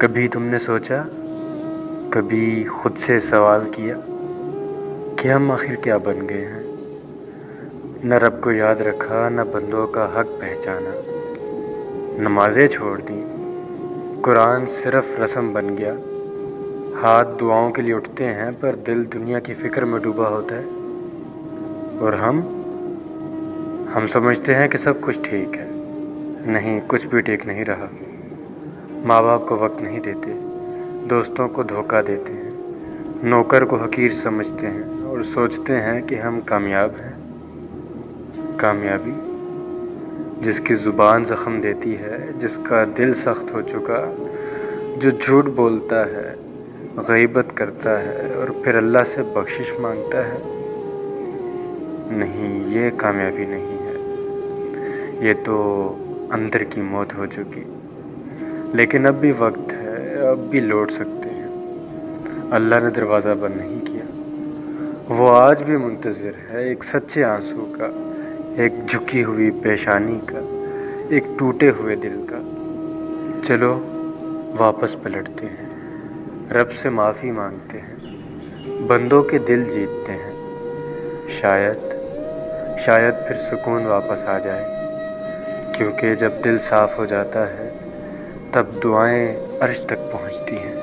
کبھی تم نے سوچا، کبھی خود سے سوال کیا کہ ہم آخر کیا بن گئے ہیں؟ نہ رب کو یاد رکھا، نہ بندوں کا حق پہچانا، نمازیں چھوڑ دیں، قرآن صرف رسم بن گیا، ہاتھ دعاؤں کے لیے اٹھتے ہیں پر دل دنیا کی فکر میں ڈوبا ہوتا ہے۔ اور ہم سمجھتے ہیں کہ سب کچھ ٹھیک ہے۔ نہیں، کچھ بھی ٹھیک نہیں رہا۔ ماں باپ کو وقت نہیں دیتے، دوستوں کو دھوکہ دیتے ہیں، نوکر کو حقیر سمجھتے ہیں اور سوچتے ہیں کہ ہم کامیاب ہیں۔ کامیابی جس کی زبان زخم دیتی ہے، جس کا دل سخت ہو چکا، جو جھوٹ بولتا ہے، غیبت کرتا ہے اور پھر اللہ سے بخشش مانگتا ہے۔ نہیں، یہ کامیابی نہیں ہے، یہ تو اندر کی موت ہو چکی۔ لیکن اب بھی وقت ہے، اب بھی لوٹ سکتے ہیں۔ اللہ نے دروازہ بند نہیں کیا، وہ آج بھی منتظر ہے، ایک سچے آنسو کا، ایک جھکی ہوئی پیشانی کا، ایک ٹوٹے ہوئے دل کا۔ چلو واپس پلٹتے ہیں، رب سے معافی مانگتے ہیں، بندوں کے دل جیتتے ہیں۔ شاید پھر سکون واپس آ جائے، کیونکہ جب دل صاف ہو جاتا ہے تب دعائیں عرش تک پہنچتی ہیں۔